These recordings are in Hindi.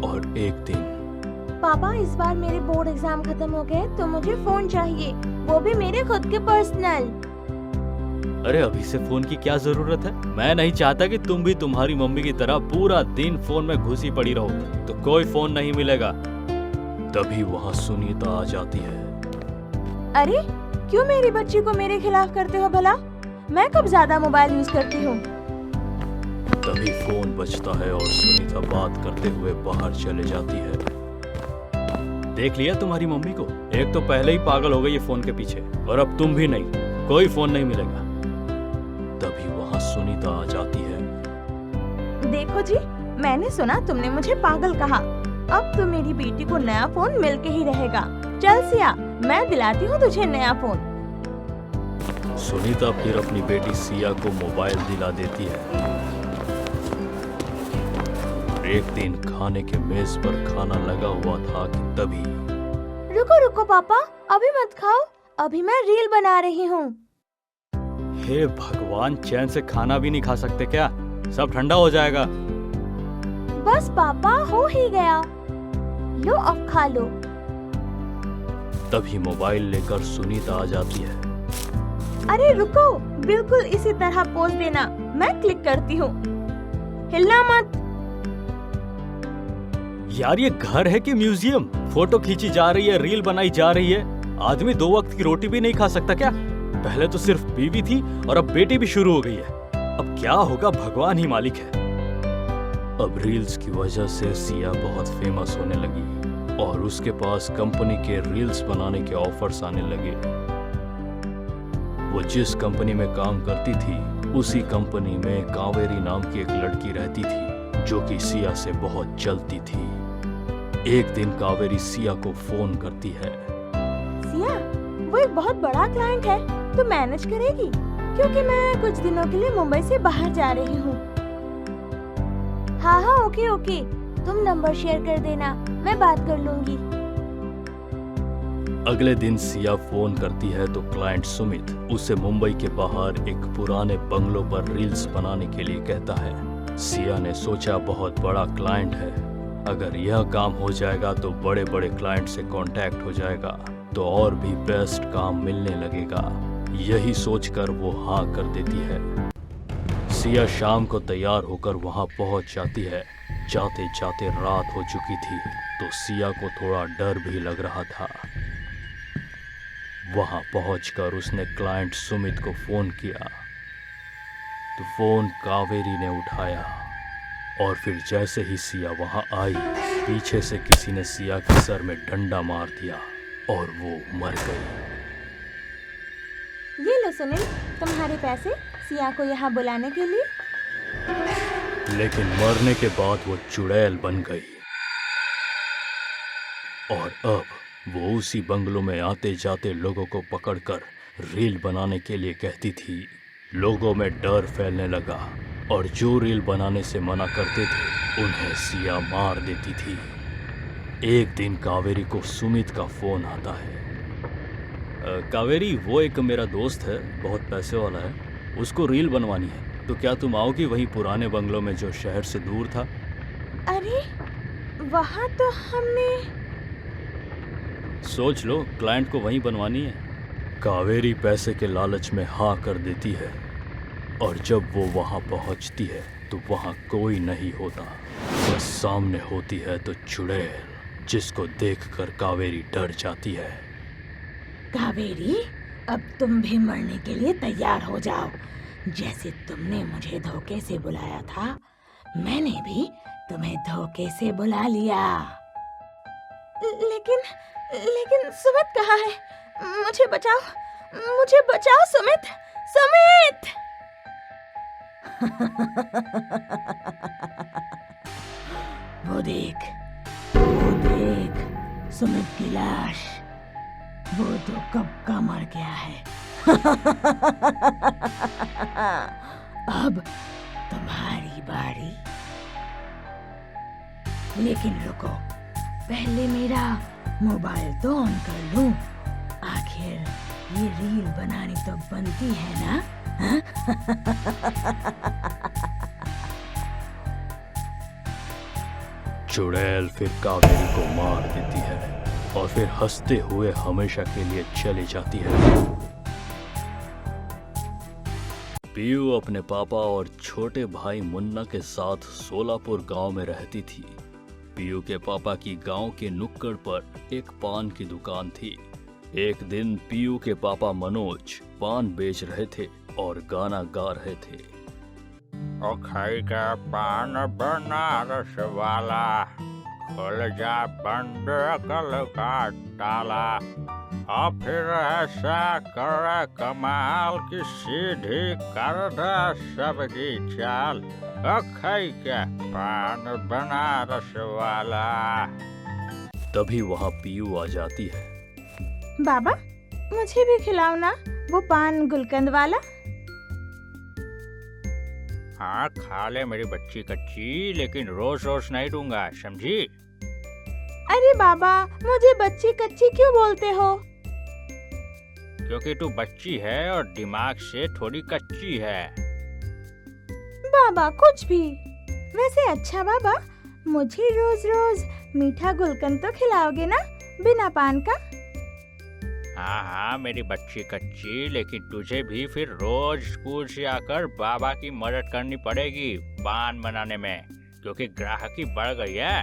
और एक दिन पापा इस बार मेरे बोर्ड एग्जाम खत्म हो गए तो मुझे फोन चाहिए, वो भी मेरे खुद के पर्सनल। अरे अभी से फोन की क्या जरूरत है? मैं नहीं चाहता कि तुम भी तुम्हारी मम्मी की तरह पूरा दिन फोन में घुसी पड़ी रहो, तो कोई फोन नहीं मिलेगा। तभी वहाँ सुनीता आ जाती है। अरे क्यों मेरी बच्ची को मेरे खिलाफ करते हो भला? मैं कब ज्यादा मोबाइल यूज करती हूँ? तभी फोन बजता है और सुनीता बात करते हुए बाहर चले जाती है। देख लिया तुम्हारी मम्मी को, एक तो पहले ही पागल हो गई है फोन के पीछे, और अब तुम भी नहीं, कोई फोन नहीं मिलेगा। तभी वहाँ सुनीता आ जाती है। देखो जी, मैंने सुना तुमने मुझे पागल कहा। अब तो मेरी बेटी को नया फोन मिलके ही रहेगा। चल सिया, मैं दिलाती हूँ तुझे नया फोन। सुनीता फिर अपनी बेटी सिया को मोबाइल दिला देती है। एक दिन खाने के मेज पर खाना लगा हुआ था कि तभी रुको रुको पापा, अभी मत खाओ, अभी मैं रील बना रही हूँ। हे भगवान, चैन से खाना भी नहीं खा सकते क्या? सब ठंडा हो जाएगा। बस पापा, हो ही गया, लो अब खा लो। तभी मोबाइल लेकर सुनीता आ जाती है। अरे रुको, बिल्कुल इसी तरह पोज देना, मैं क्लिक करती हूँ, हिलना मत। यार ये घर है कि म्यूजियम? फोटो खींची जा रही है, रील बनाई जा रही है। आदमी 2 वक्त की रोटी भी नहीं खा सकता क्या? पहले तो सिर्फ बीवी थी और अब बेटी भी शुरू हो गई है। अब क्या होगा, भगवान ही मालिक है। अब रील्स की वजह से सिया बहुत फेमस होने लगी और उसके पास कंपनी के रील्स बनाने के ऑफर्स आने लगे। वो जिस कंपनी में काम करती थी उसी कंपनी में कावेरी नाम की एक लड़की रहती थी जो कि सिया से बहुत जलती थी। एक दिन कावेरी सिया को फोन करती है। सिया, वो एक बहुत बड़ा क्लाइंट है, तो मैनेज करेगी? क्योंकि मैं कुछ दिनों के लिए मुंबई से बाहर जा रही हूँ। हाँ हाँ, ओके ओके, तुम नंबर शेयर कर देना, मैं बात कर लूंगी। अगले दिन सिया फोन करती है तो क्लाइंट सुमित उसे मुंबई के बाहर एक पुराने बंगलों पर रील्स बनाने के लिए कहता है। सिया ने सोचा बहुत बड़ा क्लाइंट है, अगर यह काम हो जाएगा तो बड़े बड़े क्लाइंट से कांटेक्ट हो जाएगा तो और भी बेस्ट काम मिलने लगेगा। यही सोचकर वो हाँ कर देती है। सिया शाम को तैयार होकर वहां पहुंच जाती है। जाते जाते रात हो चुकी थी तो सिया को थोड़ा डर भी लग रहा था। वहां पहुंचकर उसने क्लाइंट सुमित को फोन किया तो फोन कावेरी ने उठाया और फिर जैसे ही सिया वहां आई, पीछे से किसी ने सिया के सर में डंडा मार दिया और वो मर गई। ये लो सुनील, तुम्हारे पैसे सिया को यहाँ बुलाने के लिए। लेकिन मरने के बाद वो चुड़ैल बन गई और अब वो उसी बंगलों में आते जाते लोगों को पकड़कर रील बनाने के लिए कहती थी। लोगों में डर फैलने लगा और जो रील बनाने से मना करते थे उन्हें सिया मार देती थी। एक दिन कावेरी को सुमित का फोन आता है। कावेरी, वो एक मेरा दोस्त है, बहुत पैसे वाला है, उसको रील बनवानी है, तो क्या तुम आओगी वहीं पुराने बंगलों में जो शहर से दूर था? अरे वहाँ तो हमने। सोच लो, क्लाइंट को वहीं बनवानी है। कावेरी पैसे के लालच में हाँ कर देती है और जब वो वहाँ पहुँचती है तो वहाँ कोई नहीं होता, बस सामने होती है तो चुड़ैल, जिसको देखकर कावेरी डर जाती है। कावेरी, अब तुम भी मरने के लिए तैयार हो जाओ। जैसे तुमने मुझे धोखे से बुलाया था, मैंने भी तुम्हें धोखे से बुला लिया। लेकिन सुमित कहाँ है? मुझे बचाओ सुमित, सुमित! वो देख सुमित की लाश, वो तो कब का मर गया है। अब तुम्हारी बारी। लेकिन रुको, पहले मेरा मोबाइल तो ऑन कर लूं, आखिर ये रील बनानी तो बनती है ना। चुड़ैल फिर कावेरी को मार देती है और फिर हंसते हुए हमेशा के लिए चली जाती है। पीयू अपने पापा और छोटे भाई मुन्ना के साथ सोलापुर गांव में रहती थी। पीयू के पापा की गांव के नुक्कड़ पर एक पान की दुकान थी। एक दिन पीयू के पापा मनोज पान बेच रहे थे और गाना गा रहे थे। ओ खाई का पान बनारस वाला, खुल जा बंद कल का ताला, और फिर ऐसा कर कमाल की सीधी कर दे सबकी चाल, ओ खाई का पान बनारस वाला। तभी वहाँ पीयू आ जाती है। बाबा, मुझे भी खिलाओ ना वो पान गुलकंद वाला। हाँ खा ले मेरी बच्ची कच्ची, लेकिन रोज रोज नहीं दूंगा, समझी? अरे बाबा, मुझे बच्ची कच्ची क्यों बोलते हो? क्योंकि तू बच्ची है और दिमाग से थोड़ी कच्ची है। बाबा कुछ भी। वैसे अच्छा बाबा, मुझे रोज रोज मीठा गुलकंद तो खिलाओगे ना, बिना पान का? हाँ हाँ मेरी बच्ची कच्ची, लेकिन तुझे भी फिर रोज स्कूल से आकर बाबा की मदद करनी पड़ेगी पान बनाने में, क्योंकि ग्राहकी बढ़ गई है।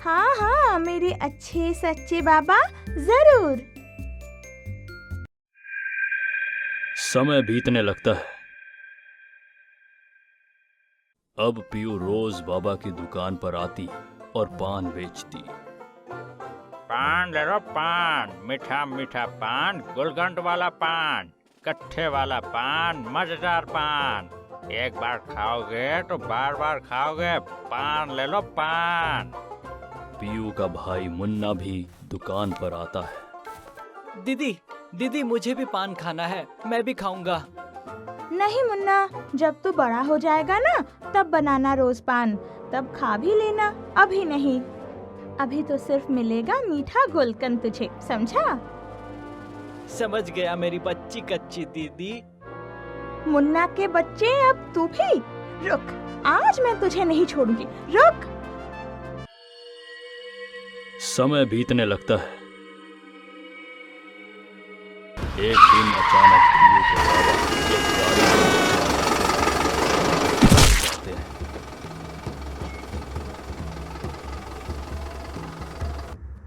हाँ हाँ मेरे अच्छे सच्चे बाबा, जरूर। समय बीतने लगता है। अब पीयू रोज बाबा की दुकान पर आती और पान बेचती। पान ले लो पान, मीठा मीठा पान, गुलकंद वाला पान, कट्ठे वाला पान, मजेदार पान। एक बार खाओगे तो बार बार खाओगे, पान ले लो पान। पीयू का भाई मुन्ना भी दुकान पर आता है। दीदी दीदी मुझे भी पान खाना है, मैं भी खाऊंगा। नहीं मुन्ना, जब तू बड़ा हो जाएगा ना तब बनाना रोज पान, तब खा भी लेना, अभी नहीं। अभी तो सिर्फ मिलेगा मीठा गुलकंद तुझे, समझा? समझ गया मेरी बच्ची कच्ची दीदी। मुन्ना के बच्चे, अब तू भी रुक, आज मैं तुझे नहीं छोड़ूंगी, रुक। समय बीतने लगता है। एक दिन अचानक पीयू के बाबा एक गाड़ी जाते हैं।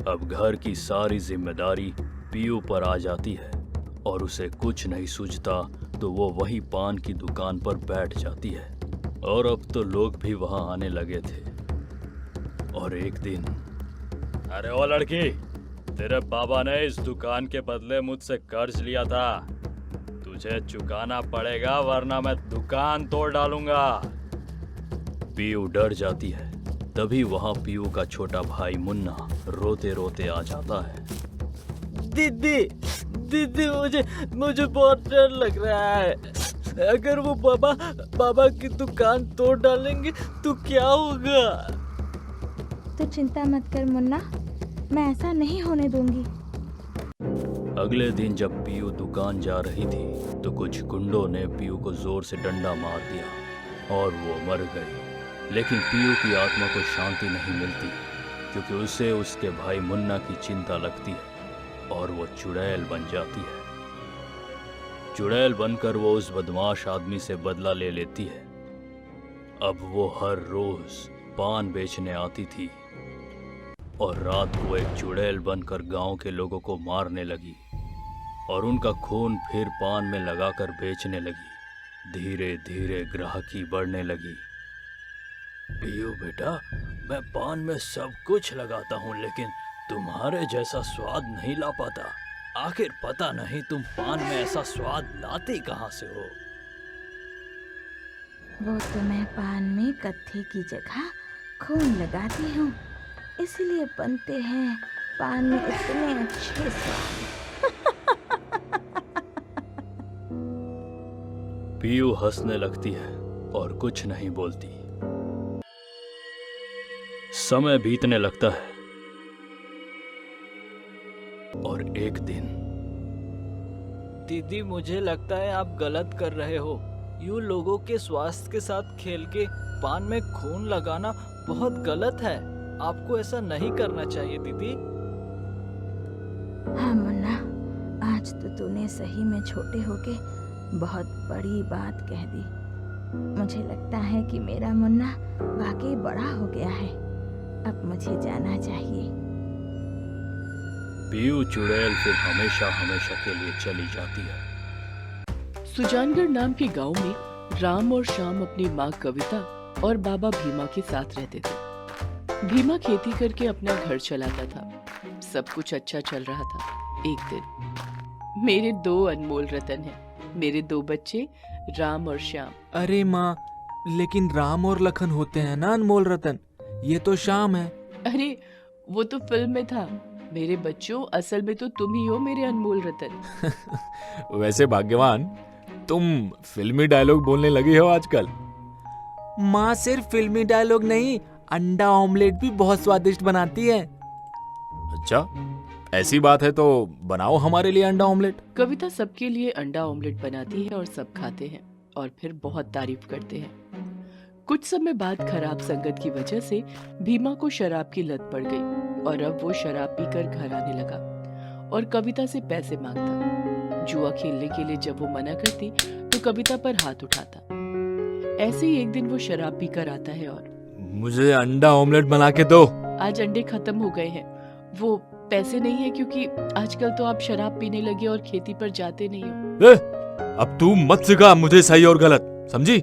अब घर की सारी जिम्मेदारी पीयू पर आ जाती है और उसे कुछ नहीं सूझता तो वो वही पान की दुकान पर बैठ जाती है। और अब तो लोग भी वहां आने लगे थे। और एक दिन, अरे ओ लड़की, तेरे बाबा ने इस दुकान के बदले मुझसे कर्ज लिया था, तुझे चुकाना पड़ेगा वरना मैं दुकान तोड़ डालूंगा। पीयू डर जाती है। तभी वहां पीयू का छोटा भाई मुन्ना रोते रोते आ जाता है। दीदी दीदी मुझे बहुत डर लग रहा है। अगर वो बाबा की दुकान तोड़ डालेंगे तो क्या होगा? तू चिंता मत कर मुन्ना, मैं ऐसा नहीं होने दूंगी। अगले दिन जब पीयू दुकान जा रही थी तो कुछ गुंडों ने पीयू को जोर से डंडा मार दिया और वो मर गई। लेकिन पीयू की आत्मा को शांति नहीं मिलती, क्योंकि उसे उसके भाई मुन्ना की चिंता लगती है और वो चुड़ैल बन जाती है। चुड़ैल बनकर वो उस बदमाश आदमी से बदला ले लेती है। अब वो हर रोज पान बेचने आती थी और रात को एक चुड़ैल बनकर गांव के लोगों को मारने लगी और उनका खून फिर पान में लगाकर बेचने लगी। धीरे धीरे ग्राहकी बढ़ने लगी। पीयू बेटा, मैं पान में सब कुछ लगाता हूँ, लेकिन तुम्हारे जैसा स्वाद नहीं ला पाता। आखिर पता नहीं तुम पान में ऐसा स्वाद लाते कहाँ से हो? वो तो मैं पान में कत्थे की जगह खून लगाती हूँ, इसलिए बनते हैं पान में इतने अच्छे स्वाद। पीयू हंसने लगती है और कुछ नहीं बोलती। समय बीतने लगता है और एक दिन, दीदी मुझे लगता है आप गलत कर रहे हो। यूं लोगों के स्वास्थ्य के साथ खेल के पान में खून लगाना बहुत गलत है। आपको ऐसा नहीं करना चाहिए दीदी। हाँ मुन्ना, आज तो तूने सही में छोटे होके बहुत बड़ी बात कह दी। मुझे लगता है कि मेरा मुन्ना वाकई बड़ा हो गया है। अब मुझे जाना चाहिए। पीयू चुड़ैल फिर हमेशा हमेशा के लिए चली जाती है। सुजानगढ़ नाम के गांव में राम और श्याम अपनी माँ कविता और बाबा भीमा के साथ रहते थे। भीमा खेती करके अपना घर चलाता था। सब कुछ अच्छा चल रहा था। एक दिन, मेरे 2 अनमोल रतन हैं, मेरे 2 बच्चे राम और श्याम। अरे माँ, लेकिन राम और लखन होते हैं ना अनमोल रतन, ये तो श्याम है। अरे वो तो फिल्म में था। मेरे बच्चों, असल में तो तुम ही हो मेरे अनमोल रतन। वैसे भाग्यवान, तुम फिल्मी डायलॉग बोलने लगी हो आजकल। माँ सिर्फ फिल्मी डायलॉग नहीं, अंडा ऑमलेट भी बहुत स्वादिष्ट बनाती है। अच्छा, ऐसी बात है तो बनाओ हमारे लिए अंडा ऑमलेट। कविता सबके लिए अंडा ऑमलेट बनाती है और सब खाते हैं और फिर बहुत तारीफ करते हैं। कुछ समय बाद खराब संगत की वजह से भीमा को शराब की लत पड़ गई और अब वो शराब पीकर घर आने लगा और कविता से पैसे मांगता। जुआ खेलने के लिए जब वो मना करती तो कविता पर हाथ उठाता। ऐसे ही एक दिन वो शराब पीकर आता है और मुझे अंडा ऑमलेट बना के दो। आज अंडे खत्म हो गए हैं। वो पैसे नहीं है क्योंकि आजकल तो आप शराब पीने लगे और खेती पर जाते नहीं हो। अब तू मत सिखा मुझे सही और गलत, समझी?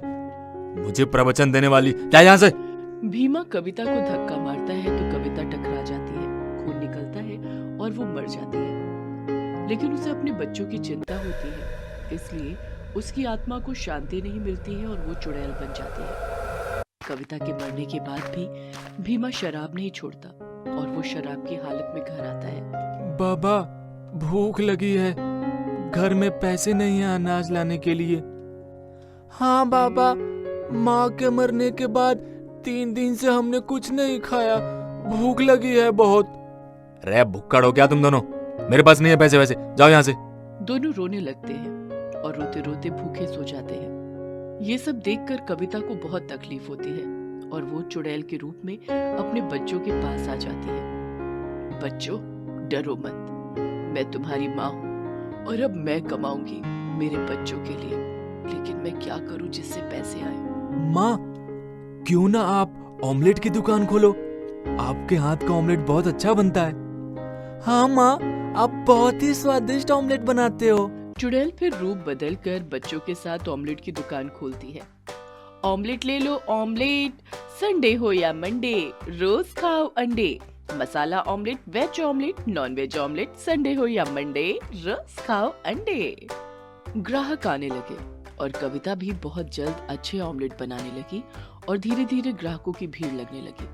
मुझे प्रवचन देने वाली, क्या यहाँ से। भीमा कविता को धक्का मारता है तो कविता टकरा जाती है, खून निकलता है और वो मर जाती है। लेकिन उसे अपने बच्चों की चिंता होती है, इसलिए उसकी आत्मा को शांति नहीं मिलती है और वो चुड़ैल बन जाती है। कविता के मरने के बाद भी भीमा शराब नहीं छोड़ता और वो शराब की हालत में घर आता है। बाबा, भूख लगी है, घर में पैसे नहीं है अनाज लाने के लिए। हाँ बाबा, माँ के मरने के बाद 3 दिन से हमने कुछ नहीं खाया, भूख लगी है बहुत। रे भुक्कड़ हो क्या तुम दोनों? मेरे पास नहीं है पैसे वैसे, जाओ यहाँ से। दोनों रोने लगते हैं और रोते रोते भूखे सो जाते हैं। ये सब देखकर कविता को बहुत तकलीफ होती है और वो चुड़ैल के रूप में अपने बच्चों के पास आ जाती है। बच्चों, डरो मत, मैं तुम्हारी माँ हूँ और अब मैं कमाऊंगी मेरे बच्चों के लिए। लेकिन मैं क्या करूँ जिससे पैसे आए? माँ, क्यों ना आप ऑमलेट की दुकान खोलो? आपके हाथ का ऑमलेट बहुत अच्छा बनता है। हाँ माँ, आप बहुत ही स्वादिष्ट ऑमलेट बनाते हो। चुड़ैल फिर रूप बदल कर बच्चों के साथ ऑमलेट की दुकान खोलती है। ऑमलेट ले लो ऑमलेट, संडे हो या मंडे, रोज खाओ अंडे। Masala omelette, veg omelette, non veg omelette, Sunday हो या मंडे, रोज खाओ अंडे। ग्राहक आने लगे और कविता भी बहुत जल्द अच्छे ऑमलेट बनाने लगी और धीरे धीरे ग्राहकों की भीड़ लगने लगी।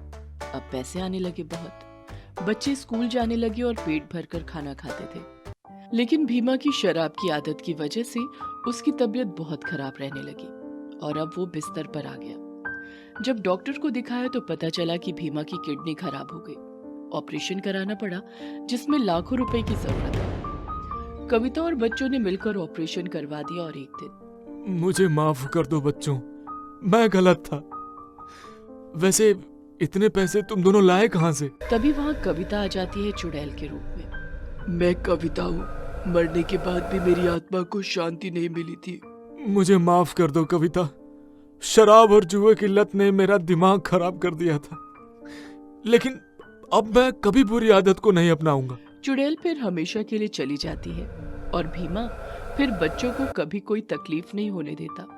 अब पैसे आने लगे बहुत। बच्चे स्कूल जाने लगे और पेट भरकर खाना खाते थे। लेकिन भीमा की शराब की आदत की वजह से उसकी तबीयत बहुत खराब रहने लगी और अब वो बिस्तर पर आ गया। जब डॉक्टर को दिखाया तो पता चला कि भीमा की किडनी खराब हो गई। ऑपरेशन कराना पड़ा जिसमें लाखों रुपए की जरूरत है। कविता और बच्चों ने मिलकर ऑपरेशन करवा दिया और एक दिन, मुझे माफ कर दो बच्चों, मैं गलत था। वैसे इतने पैसे तुम दोनों लाए कहाँ से? तभी वहाँ कविता आ जाती है चुड़ैल के रूप में। मैं कविता हूँ, मरने के बाद भी मेरी आत्मा को शांति नहीं मिली थी। मुझे माफ कर दो कविता, शराब और जुए की लत ने मेरा दिमाग खराब कर दिया था, लेकिन अब मैं कभी बुरी आदत को नहीं अपनाऊंगा। चुड़ैल फिर हमेशा के लिए चली जाती है और भीमा फिर बच्चों को कभी कोई तकलीफ नहीं होने देता।